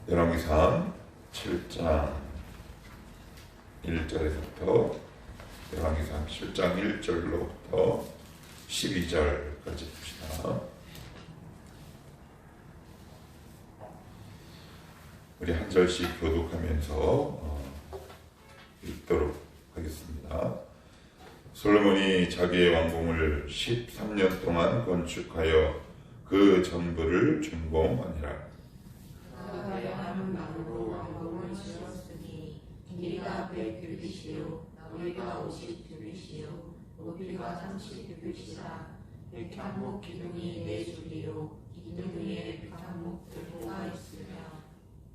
열왕기상 7장 1절에서부터 열왕기상 7장 1절로부터 12절까지 봅시다. 우리 한 절씩 교독하면서 읽도록 하겠습니다. 솔로몬이 자기의 왕궁을 13년 동안 건축하여 그 전부를 준공하니라. 그가 영하는 망으로 왕궁을 지었으니 길이가 100규빗이요 너희가 50규빗이요 높이가 30규빗이라. 백향목 기둥이 4줄이요 기둥 위에 백향목 들보가 있으며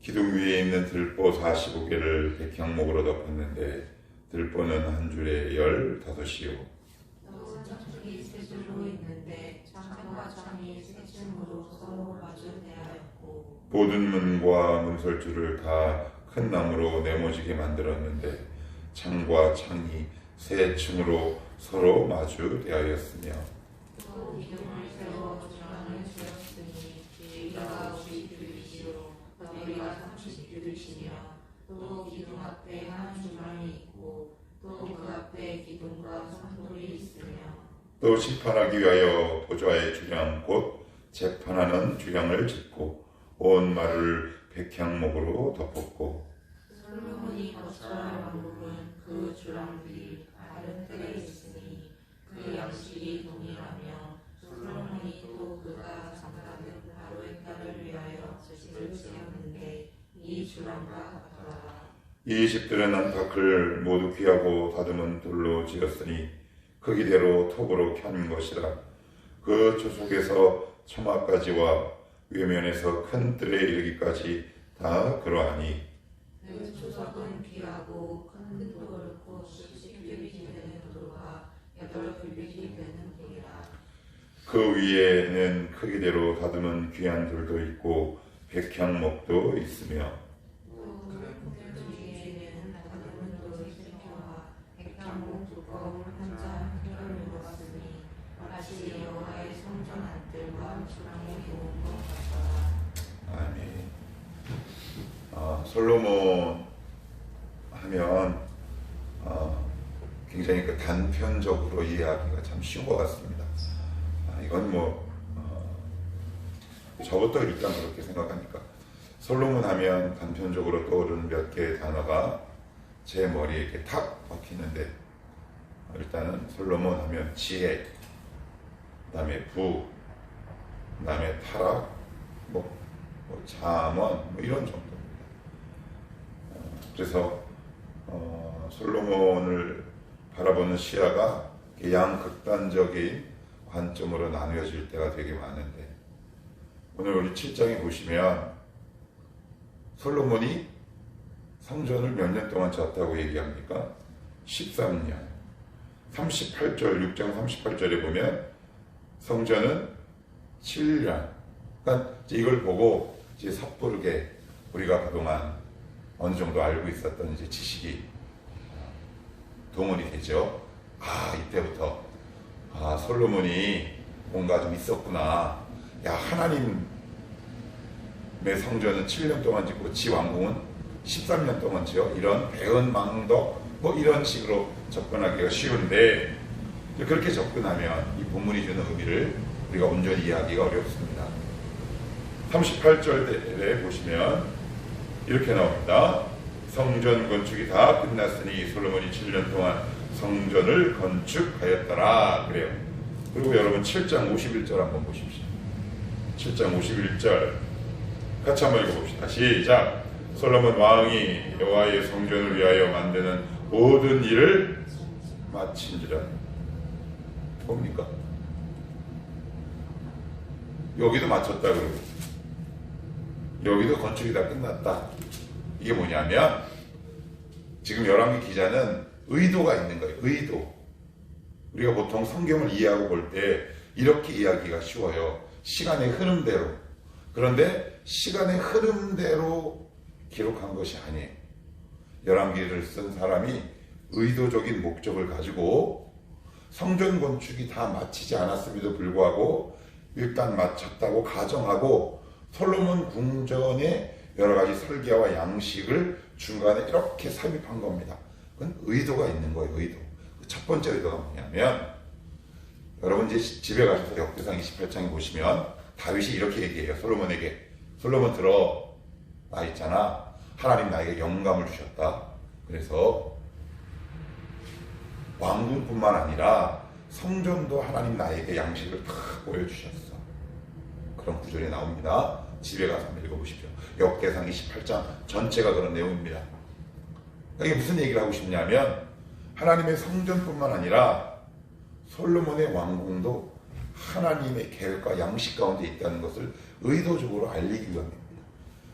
기둥 위에 있는 들보 45개를 백향목으로 덮었는데 들보는 한 줄에 15이요 또 창이 3줄로 있는데 창과 창이 3층으로 서로 마주대하였고 모든 문과 문설주를 다 큰 나무로 네모지게 만들었는데 창과 창이 3층으로 서로 마주대하였으며 또 기둥을 세워 주랑을 지었으니 길이가 50규빗이요 너희가 30규빗이며 또 기둥 앞에 한 주랑이 있고 또 그 앞에 기둥과 성돌이 있으며 또 심판하기 위하여 보좌의 주량 곧 재판하는 주량을 짓고 온 마루를 백향목으로 덮었고 솔로몬이 거처할 왕국은 그 주랑 뒤 다른 뜰에 있으니 그 양식이 동일하며 솔로몬이 또 그가 장가든 바로의 딸을 위하여 집을 지었는데 이 주랑과 같더라. 이 집들은 안팎을 모두 귀하고 다듬은 돌로 지었으니 크기대로 톱으로 켠 것이라. 그 조속에서 처마까지와 외면에서 큰 뜰에 이르기까지 다 그러하니 그 조석은 귀하고 큰 돌 곧 10규빗이 되는 돌과 8규빗이 되는 돌이라. 그 위에는 크기대로 다듬은 귀한 돌도 있고 백향목도 있으며 그 위에는 다듬은 돌이 3켜와 백향목 두꺼운 한장 켜를 놓았으니 마치 여호와의 성전 안뜰과 주랑에 놓은 것 같더라. 아멘. 솔로몬 하면 굉장히 단편적으로 이해하기가 참 쉬운 것 같습니다. 이건 저부터 일단 그렇게 생각하니까 솔로몬 하면 단편적으로 떠오르는 몇 개의 단어가 제 머리에 이렇게 탁 박히는데, 일단은 솔로몬 하면 지혜, 그 다음에 부, 그 다음에 타락, 잠언 이런 정도입니다. 그래서 솔로몬을 바라보는 시야가 양극단적인 관점으로 나누어질 때가 되게 많은데, 오늘 우리 7장에 보시면 솔로몬이 성전을 몇 년 동안 지었다고 얘기합니까? 13년. 38절, 6장 38절에 보면 성전은 7년. 그러니까 이걸 보고 이제 섣부르게 우리가 그동안 어느 정도 알고 있었던 이제 지식이 동원이 되죠. 이때부터 솔로몬이 뭔가 좀 있었구나. 하나님의 성전은 7년 동안 짓고 지 왕궁은 13년 동안 지어. 이런 배은망덕 이런 식으로 접근하기가 쉬운데, 그렇게 접근하면 이 본문이 주는 의미를 우리가 온전히 이해하기가 어렵습니다. 38절에 보시면 이렇게 나옵니다. 성전 건축이 다 끝났으니 솔로몬이 7년 동안 성전을 건축하였더라 그래요. 그리고 여러분 7장 51절 한번 보십시오. 7장 51절 같이 한번 읽어봅시다. 시작. 솔로몬 왕이 여호와의 성전을 위하여 만드는 모든 일을 마친지라. 뭡니까? 여기도 마쳤다 그러고 여기도 건축이 다 끝났다. 이게 뭐냐면 지금 열왕기 기자는 의도가 있는 거예요. 의도. 우리가 보통 성경을 이해하고 볼 때 이렇게 이해하기가 쉬워요. 시간의 흐름대로. 그런데 시간의 흐름대로 기록한 것이 아니에요. 열왕기를 쓴 사람이 의도적인 목적을 가지고 성전 건축이 다 마치지 않았음에도 불구하고 일단 마쳤다고 가정하고 솔로몬 궁전의 여러 가지 설계와 양식을 중간에 이렇게 삽입한 겁니다. 그건 의도가 있는 거예요. 의도. 첫 번째 의도가 뭐냐면, 여러분 이제 집에 가셔서 역대상 28장에 보시면 다윗이 이렇게 얘기해요. 솔로몬에게. 솔로몬 들어, 나 있잖아. 하나님 나에게 영감을 주셨다. 그래서 왕궁뿐만 아니라 성전도 하나님 나에게 양식을 다 보여주셨어. 그런 구절이 나옵니다. 집에 가서 한번 읽어보십시오. 역대상 28장 전체가 그런 내용입니다. 이게 무슨 얘기를 하고 싶냐면, 하나님의 성전뿐만 아니라 솔로몬의 왕궁도 하나님의 계획과 양식 가운데 있다는 것을 의도적으로 알리기 위함입니다.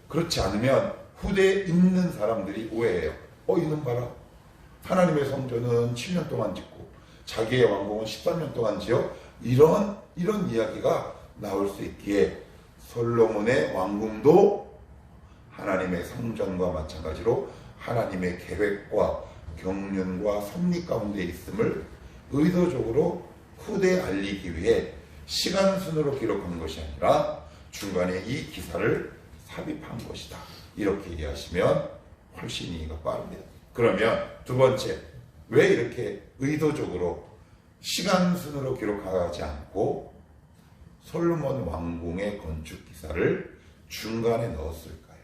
그렇지 않으면 후대에 있는 사람들이 오해해요. 이놈 봐라. 하나님의 성전은 7년 동안 짓고 자기의 왕궁은 13년 동안 지어, 이런 이야기가 나올 수 있기에 솔로몬의 왕궁도 하나님의 성전과 마찬가지로 하나님의 계획과 경륜과 섭리 가운데 있음을 의도적으로 후대에 알리기 위해 시간 순으로 기록한 것이 아니라 중간에 이 기사를 삽입한 것이다. 이렇게 얘기하시면 훨씬 이해가 빠릅니다. 그러면 두 번째, 왜 이렇게 의도적으로 시간 순으로 기록하지 않고 솔로몬 왕궁의 건축 기사를 중간에 넣었을까요?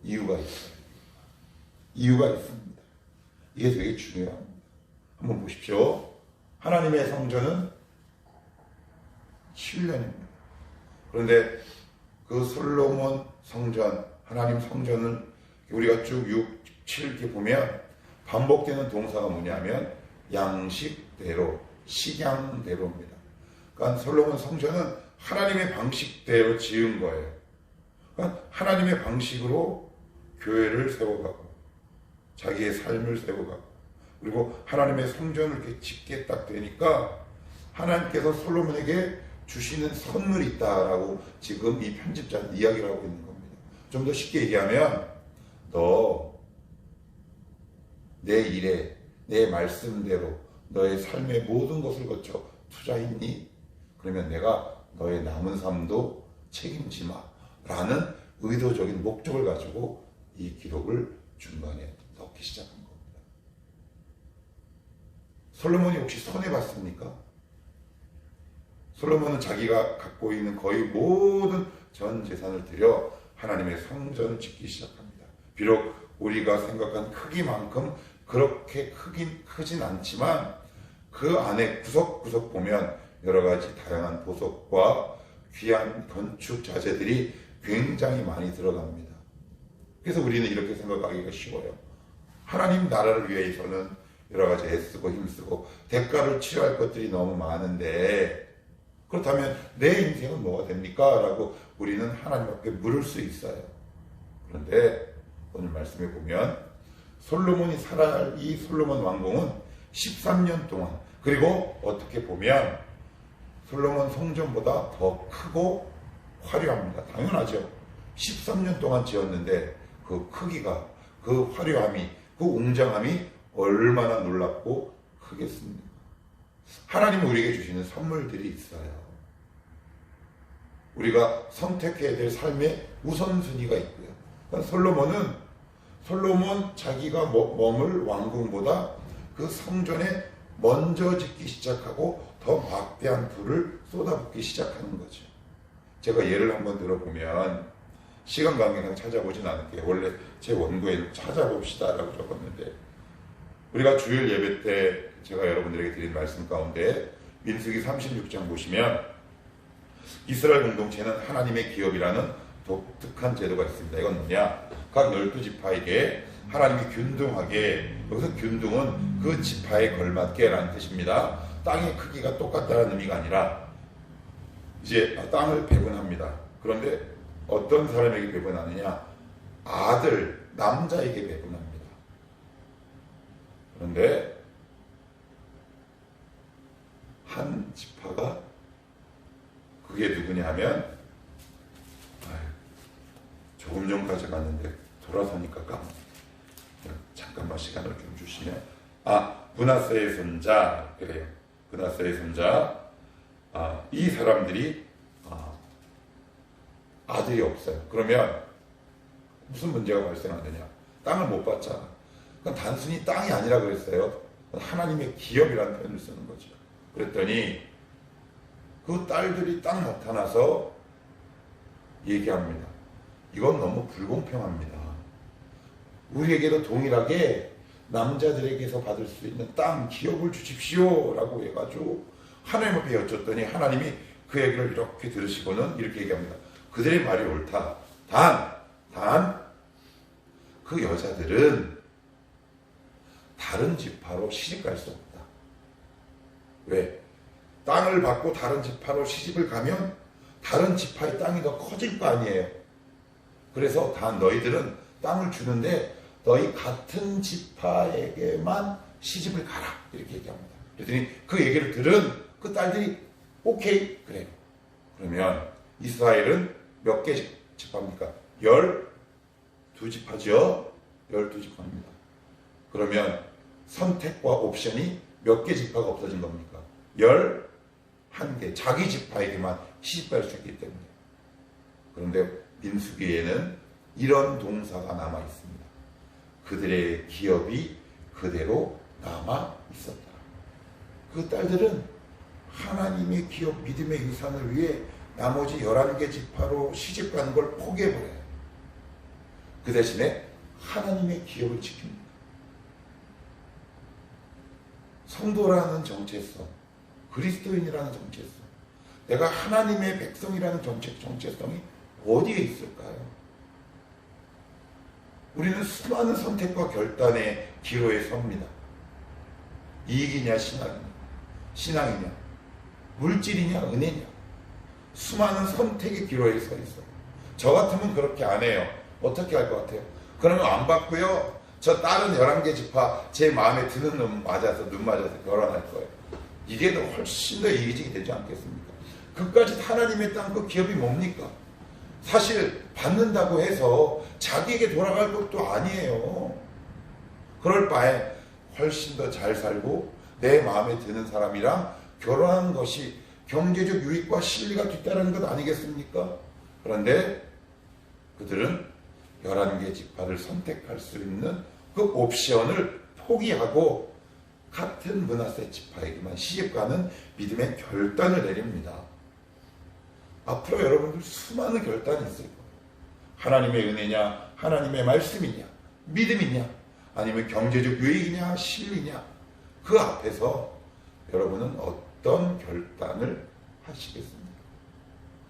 이유가 있어요. 이유가 있습니다. 이게 되게 중요합니다. 한번 보십시오. 하나님의 성전은 7년입니다. 그런데 그 솔로몬 성전, 하나님 성전을 우리가 쭉 6, 7 이렇게 보면 반복되는 동사가 뭐냐면 양식대로, 식양대로입니다. 그러니까 솔로몬 성전은 하나님의 방식대로 지은 거예요. 그러니까 하나님의 방식으로 교회를 세워가고 자기의 삶을 세워가고, 그리고 하나님의 성전을 이렇게 짓게 딱 되니까 하나님께서 솔로몬에게 주시는 선물이 있다라고 지금 이 편집자는 이야기를 하고 있는 겁니다. 좀 더 쉽게 얘기하면, 너 내 일에 내 말씀대로 너의 삶의 모든 것을 거쳐 투자했니? 그러면 내가 너의 남은 삶도 책임지마 라는 의도적인 목적을 가지고 이 기록을 중간에 넣기 시작한 겁니다. 솔로몬이 혹시 손해봤습니까? 솔로몬은 자기가 갖고 있는 거의 모든 전 재산을 들여 하나님의 성전을 짓기 시작합니다. 비록 우리가 생각한 크기만큼 그렇게 크진 않지만 그 안에 구석구석 보면 여러 가지 다양한 보석과 귀한 건축 자재들이 굉장히 많이 들어갑니다. 그래서 우리는 이렇게 생각하기가 쉬워요. 하나님 나라를 위해서는 여러 가지 애쓰고 힘쓰고 대가를 치러야 할 것들이 너무 많은데, 그렇다면 내 인생은 뭐가 됩니까? 라고 우리는 하나님 앞에 물을 수 있어요. 그런데 오늘 말씀에 보면 솔로몬이 살아야 할 이 솔로몬 왕궁은 13년 동안, 그리고 어떻게 보면 솔로몬 성전보다 더 크고 화려합니다. 당연하죠. 13년 동안 지었는데 그 크기가, 그 화려함이, 그 웅장함이 얼마나 놀랍고 크겠습니까? 하나님이 우리에게 주시는 선물들이 있어요. 우리가 선택해야 될 삶의 우선순위가 있고요. 그러니까 솔로몬 자기가 머물 왕궁보다 그 성전에 먼저 짓기 시작하고 더 막대한 불을 쏟아붓기 시작하는 거죠. 제가 예를 한번 들어보면, 시간 관계상 찾아보진 않을게요. 원래 제 원고에는 찾아봅시다 라고 적었는데, 우리가 주일 예배 때 제가 여러분들에게 드린 말씀 가운데 민수기 36장 보시면 이스라엘 공동체는 하나님의 기업이라는 독특한 제도가 있습니다. 이건 뭐냐? 각 12지파에게 하나님이 균등하게, 여기서 균등은 그 지파에 걸맞게 라는 뜻입니다. 땅의 크기가 똑같다는 의미가 아니라 이제 땅을 배분합니다. 그런데 어떤 사람에게 배분하느냐? 아들, 남자에게 배분합니다. 그런데 한 지파가, 그게 누구냐 하면, 조금 전까지 갔는데 돌아서니까 까먹었어요. 잠깐만 시간을 좀 주시면, 므낫세의 손자, 그래요. 므낫세의 손자, 이 사람들이 아들이 없어요. 그러면 무슨 문제가 발생하느냐? 땅을 못 받잖아. 그건 단순히 땅이 아니라 그랬어요. 하나님의 기업이라는 표현을 쓰는 거죠. 그랬더니 그 딸들이 딱 나타나서 얘기합니다. 이건 너무 불공평합니다. 우리에게도 동일하게 남자들에게서 받을 수 있는 땅, 기업을 주십시오 라고 해가지고 하나님 앞에 여쭙더니 하나님이 그 얘기를 이렇게 들으시고는 이렇게 얘기합니다. 그들의 말이 옳다. 단 그 여자들은 다른 지파로 시집갈 수 없다. 왜? 땅을 받고 다른 지파로 시집을 가면 다른 지파의 땅이 더 커질 거 아니에요. 그래서 다 너희들은 땅을 주는데 너희 같은 지파에게만 시집을 가라. 이렇게 얘기합니다. 그랬더니 그 얘기를 들은 그 딸들이 오케이 그래요. 그러면 이스라엘은 몇 개 지파입니까? 12지파죠. 12지파입니다. 그러면 선택과 옵션이 몇 개 지파가 없어진 겁니까? 11개. 자기 지파에게만 시집갈 수 있기 때문에. 그런데 민수기에는 이런 동사가 남아 있습니다. 그들의 기업이 그대로 남아 있었다. 그 딸들은 하나님의 기업 믿음의 유산을 위해 나머지 11개 지파로 시집가는 걸 포기해버려요. 그 대신에 하나님의 기업을 지킵니다. 성도라는 정체성, 그리스도인이라는 정체성, 내가 하나님의 백성이라는 정체성이 어디에 있을까요? 우리는 수많은 선택과 결단의 기로에 섭니다. 이익이냐 신앙이냐 물질이냐 은혜냐, 수많은 선택의 기로에 서 있어요. 저 같으면 그렇게 안 해요. 어떻게 할 것 같아요? 그러면 안 받고요, 저 다른 11개 지파 제 마음에 드는 눈 맞아서 결혼할 거예요. 이게 더 훨씬 더 이익이 되지 않겠습니까? 그까짓 하나님의 땅 그 기업이 뭡니까? 사실 받는다고 해서 자기에게 돌아갈 것도 아니에요. 그럴 바에 훨씬 더 잘 살고 내 마음에 드는 사람이랑 결혼하는 것이 경제적 유익과 실리가 뒤따르는 것 아니겠습니까? 그런데 그들은 11개 지파를 선택할 수 있는 그 옵션을 포기하고 같은 므낫세 지파에게만 시집가는 믿음의 결단을 내립니다. 앞으로 여러분들 수많은 결단이 있을 거예요. 하나님의 은혜냐, 하나님의 말씀이냐, 믿음이냐, 아니면 경제적 유익이냐, 실리냐, 그 앞에서 여러분은 어떤 결단을 하시겠습니까?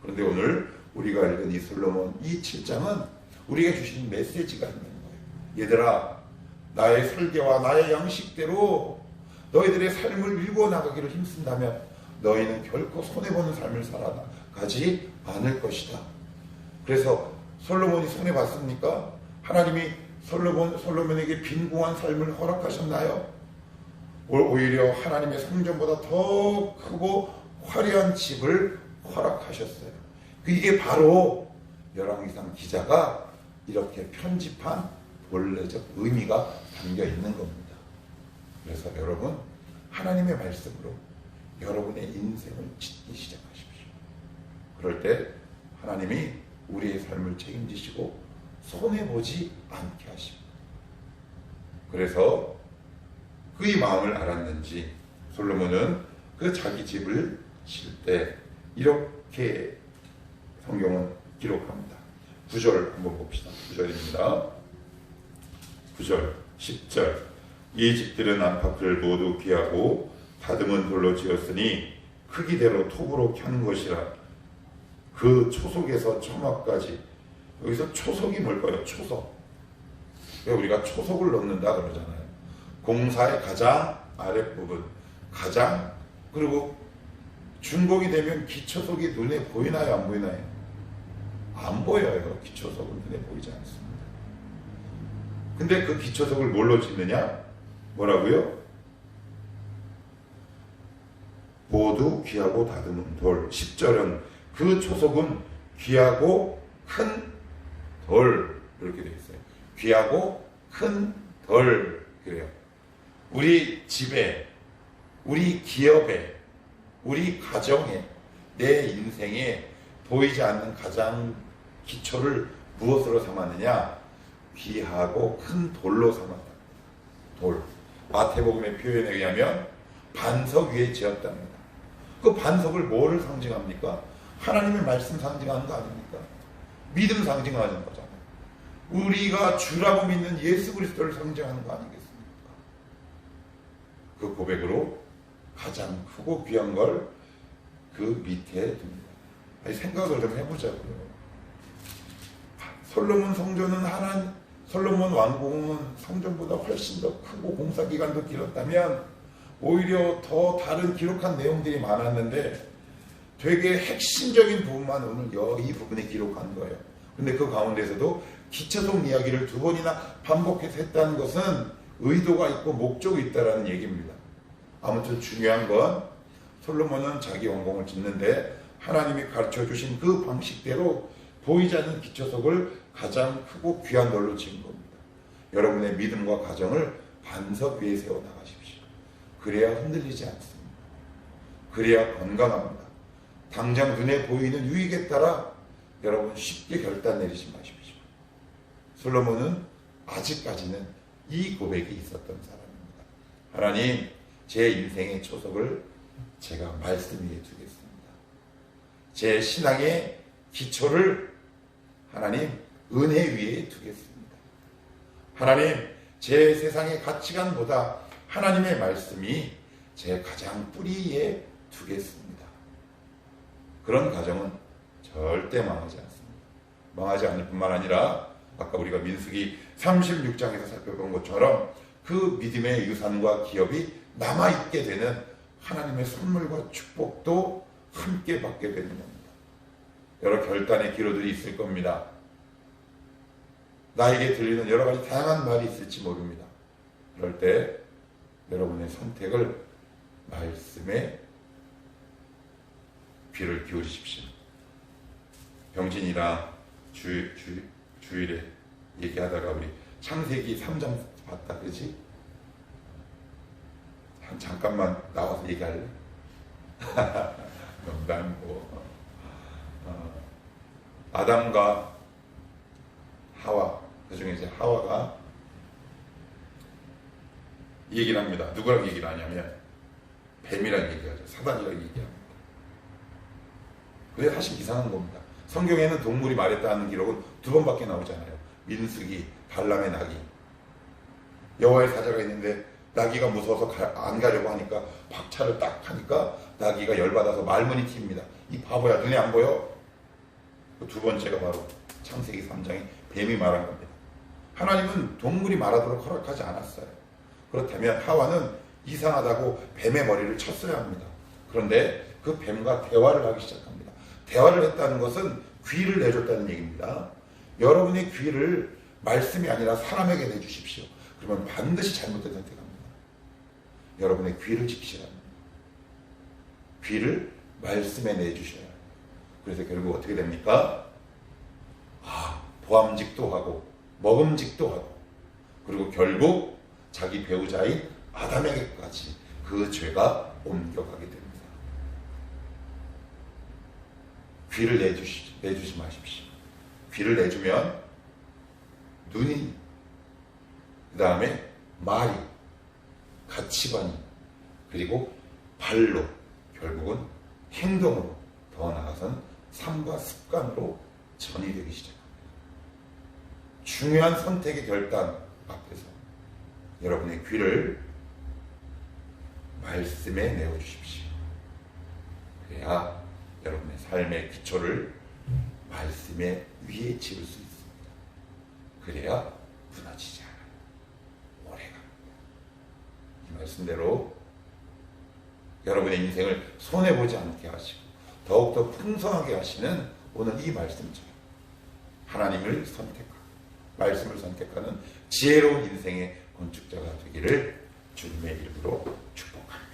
그런데 오늘 우리가 읽은 이 솔로몬 이 7장은 우리가 주신 메시지가 있는 거예요. 얘들아, 나의 설계와 나의 양식대로 너희들의 삶을 이루어나가기를 힘쓴다면 너희는 결코 손해보는 삶을 살아가지 않을 것이다. 그래서 솔로몬이 손해봤습니까? 하나님이 솔로몬에게 빈궁한 삶을 허락하셨나요? 오히려 하나님의 성전보다 더 크고 화려한 집을 허락하셨어요. 이게 바로 열왕기상 기자가 이렇게 편집한 본래적 의미가 담겨 있는 겁니다. 그래서 여러분, 하나님의 말씀으로 여러분의 인생을 짓기 시작하십시오. 그럴 때 하나님이 우리의 삶을 책임지시고 손해보지 않게 하십니다. 그래서 그의 마음을 알았는지 솔로몬은 그 자기 집을 질 때 이렇게 성경은 기록합니다. 9절 한번 봅시다. 9절입니다. 9절, 10절. 이 집들은 안팎을 모두 귀하고 다듬은 돌로 지었으니 크기대로 톱으로 켠 것이라. 그 초석에서 처막까지. 여기서 초석이 뭘까요? 초석. 우리가 초석을 넣는다 그러잖아요. 공사의 가장 아랫부분, 그리고 준공이 되면 기초석이 눈에 보이나요? 안 보이나요? 안 보여요. 기초석은 눈에 보이지 않습니다. 근데 그 기초석을 뭘로 짓느냐? 뭐라고요? 모두 귀하고 다듬은 돌. 10절은 그 초석은 귀하고 큰 돌, 이렇게 되어 있어요. 귀하고 큰 돌. 그래요. 우리 집에, 우리 기업에, 우리 가정에, 내 인생에 보이지 않는 가장 기초를 무엇으로 삼았느냐? 귀하고 큰 돌로 삼았다. 돌. 마태복음의 표현에 의하면 반석 위에 지었답니다. 그 반석을 뭐를 상징합니까? 하나님의 말씀 상징하는 거 아닙니까? 믿음 상징하는 거잖아요. 우리가 주라고 믿는 예수 그리스도를 상징하는 거 아니겠습니까? 그 고백으로 가장 크고 귀한 걸 그 밑에 둡니다. 아니, 생각을 좀 해보자고요. 솔로몬 왕궁은 성전보다 훨씬 더 크고 공사 기간도 길었다면 오히려 더 다른 기록한 내용들이 많았는데 되게 핵심적인 부분만 오늘 이 부분에 기록한 거예요. 근데 그 가운데서도 기초성 이야기를 두 번이나 반복해서 했다는 것은 의도가 있고 목적이 있다는 얘기입니다. 아무튼 중요한 건 솔로몬은 자기 왕궁을 짓는데 하나님이 가르쳐 주신 그 방식대로 보이지 않는 기초석을 가장 크고 귀한 돌로 지은 겁니다. 여러분의 믿음과 가정을 반석 위에 세워 나가십시오. 그래야 흔들리지 않습니다. 그래야 건강합니다. 당장 눈에 보이는 유익에 따라 여러분 쉽게 결단 내리지 마십시오. 솔로몬은 아직까지는 이 고백이 있었던 사람입니다. 하나님, 제 인생의 초석을 제가 말씀 위에 두겠습니다. 제 신앙의 기초를 하나님 은혜 위에 두겠습니다. 하나님, 제 세상의 가치관보다 하나님의 말씀이 제 가장 뿌리에 두겠습니다. 그런 가정은 절대 망하지 않습니다. 망하지 않을 뿐만 아니라 아까 우리가 민수기 36장에서 살펴본 것처럼 그 믿음의 유산과 기업이 남아있게 되는 하나님의 선물과 축복도 함께 받게 되는 겁니다. 여러 결단의 기로들이 있을 겁니다. 나에게 들리는 여러 가지 다양한 말이 있을지 모릅니다. 그럴 때 여러분의 선택을 말씀에 귀를 기울이십시오. 병진이랑 주일에 얘기하다가 우리 창세기 3장 봤다, 그지? 잠깐만 나와서 얘기할래? 농담이고. 아담과 하와, 그 중에 이제 하와가 얘기를 합니다. 누구랑 얘기를 하냐면 뱀이랑 얘기하죠. 사단이랑 얘기합니다. 그게 사실 이상한 겁니다. 성경에는 동물이 말했다는 기록은 2번밖에 나오잖아요. 민수기, 발람의 나귀. 여호와의 사자가 있는데 나귀가 무서워서 안 가려고 하니까 박차를 딱 하니까 나귀가 열받아서 말문이 튑니다. 이 바보야, 눈에 안 보여? 그 2번째가 바로 창세기 3장에 뱀이 말한 겁니다. 하나님은 동물이 말하도록 허락하지 않았어요. 그렇다면 하와는 이상하다고 뱀의 머리를 쳤어야 합니다. 그런데 그 뱀과 대화를 하기 시작합니다. 대화를 했다는 것은 귀를 내줬다는 얘기입니다. 여러분의 귀를 말씀이 아니라 사람에게 내주십시오. 그러면 반드시 잘못된 선택합니다. 여러분의 귀를 지키셔야 합니다. 귀를 말씀에 내주셔야 합니다. 그래서 결국 어떻게 됩니까? 보암직도 하고 먹음직도 하고 그리고 결국 자기 배우자인 아담에게까지 그 죄가 옮겨가게 됩니다. 귀를 내주지 마십시오. 귀를 내주면 눈이, 그 다음에 말이, 가치관이, 그리고 발로, 결국은 행동으로, 더 나아가서는 삶과 습관으로 전이 되기 시작합니다. 중요한 선택의 결단 앞에서 여러분의 귀를 말씀에 내어주십시오. 그래야 여러분의 삶의 기초를 말씀에 위에 지을 수 있습니다. 그래야 무너지지 않아요. 오래갑니다. 이 말씀대로 여러분의 인생을 손해보지 않게 하시고 더욱더 풍성하게 하시는 오늘 이 말씀처럼 하나님을 선택하고 말씀을 선택하는 지혜로운 인생의 건축자가 되기를 주님의 이름으로 축복합니다.